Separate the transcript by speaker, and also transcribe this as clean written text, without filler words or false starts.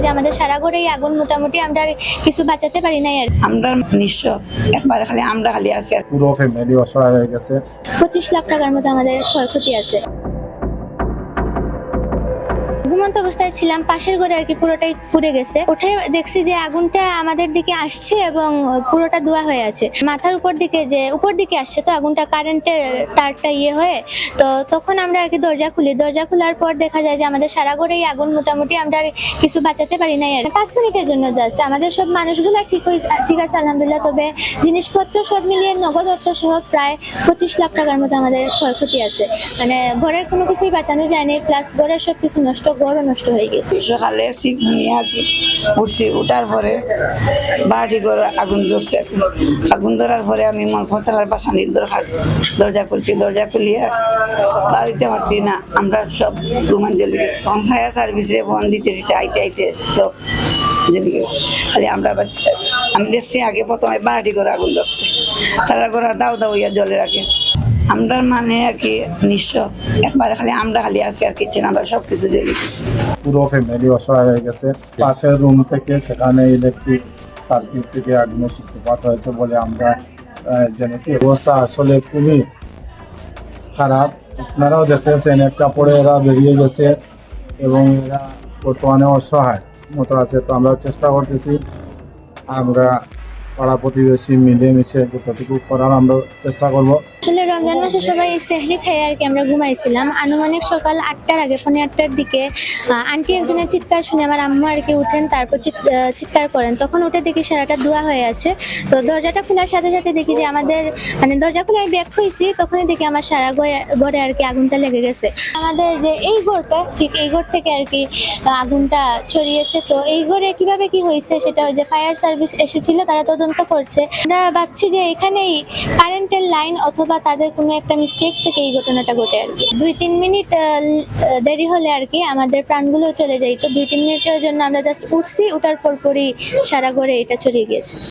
Speaker 1: যে আমাদের সারা ঘরেই আগুন, মোটামুটি আমরা আর কিছু বাঁচাতে পারি নাই। আর
Speaker 2: আমরা নিঃস্ব, একবারে খালি আমরা খালি আছি।
Speaker 3: পুরো ফ্যামিলি অসহায় হয়ে গেছে।
Speaker 1: 25 লাখ টাকার মতো আমাদের ক্ষয়ক্ষতি আছে। ঘুমন্ত অবস্থায় ছিলাম, পাশের ঘরে আর কি পুরোটাই পুড়ে গেছে। উঠে দেখছি যে আগুনটা আমাদের দিকে আসছে এবং পুরোটা ধোঁয়া হয়ে আছে। মাথার উপর দিকে আসছে, তো আগুনটা কারেন্টের তারটা হয়ে, তো তখন আমরা আর কি দরজা খোলার পর দেখা যায় যে আমাদের সারা ঘরেই আগুন, মোটামুটি আমরা আর কিছু বাঁচাতে পারি নাই। আর 5 মিনিটের জন্য জাস্ট আমাদের সব মানুষগুলো ঠিক আছে আলহামদুলিল্লাহ। তবে জিনিসপত্র সব মিলিয়ে নগদ অর্থ সহ প্রায় 25 লাখ টাকার মতো আমাদের ক্ষয়ক্ষতি আছে। মানে ঘরের কোনো কিছুই বাঁচানো যায়নি, প্লাস ঘরের সব কিছু নষ্ট, ঘরও নষ্ট হয়ে গেছে।
Speaker 2: সকালে ঘুমিয়ে আর কি উঠছি, উঠার পরে বাড়ি করে আগুন ধরছে। আগুন ধরার পরে আমি মন ফসলার বাসানির দরজা খুলছি, দরজা খুলিয়ে বাড়িতে পারছি না, আমরা সব রুমান জ্বলে গেছি। ফায়ার সার্ভিসে ফোন দিতে আইতে সব জ্বলে গেছে, খালি আমরা বাঁচি। আমি দেখছি আগে প্রথমে বাড়ি করে আগুন ধরছে, তারা করে দাও ইয়া জলে রাখে। আমরা মানে আর কি নিঃস্ব, একবারে খালি আমরা খালি আছি, আর কিছু না, আমরা সবকিছু জ্বলে গেছি।
Speaker 3: পুরো ফ্যামিলি অসহায় হয়ে গেছে। পাশের রুম থেকে সেখানে ইলেকট্রিক সার্কিট থেকে আগুনের সূত্রপাত হয়েছে বলে আমরা জেনেছি। অবস্থা আসলে খুবই খারাপ। আপনারাও দেখতেছেন, একটা পরে এরা বেরিয়ে গেছে এবং এরা বর্তমানে অসহায় মতো আছে। তো আমরা চেষ্টা করতেছি, আমরা পাড়া প্রতিবেশী মিলেমিশে যতটুকু করার আমরা চেষ্টা করবো।
Speaker 1: আসলে রমজান মাসে সবাই সেহরি খেয়ে আর কি আমরা ঘুমাইছিলাম। আনুমানিক সকাল 8টার আগে, 8:30 দিকে আন্টি একজনের চিৎকার শুনে আমার আম্মু আর কি উঠেন, তারপর চিৎকার করেন। তখন উঠে দেখি সারাটা ধোঁয়া হয়ে আছে। তো দরজাটা খোলার সাথে সাথে দেখি যে আমাদের দরজা খুলে আমি ব্যাক হয়েছি, তখনই দেখি আমার সারা ঘরে আর কি আগুনটা লেগে গেছে। আমাদের যে এই ঘরটা, ঠিক এই ঘর থেকে আর কি আগুনটা ছড়িয়েছে। তো এই ঘরে কিভাবে কি হয়েছে সেটা ওই যে ফায়ার সার্ভিস এসেছিল, তারা তদন্ত করছে। আমরা ভাবছি যে এখানেই কারেন্টের লাইন অথবা তাদের কোনো একটা মিস্টেক থেকে এই ঘটনাটা ঘটে আর কি। 2-3 মিনিট দেরি হলে আর কি আমাদের প্রাণগুলো চলে যাইতো। 2-3 মিনিটের জন্য আমরা জাস্ট উঠছি, উঠার পরই সারা ঘরে এটা ছড়িয়ে গিয়েছে।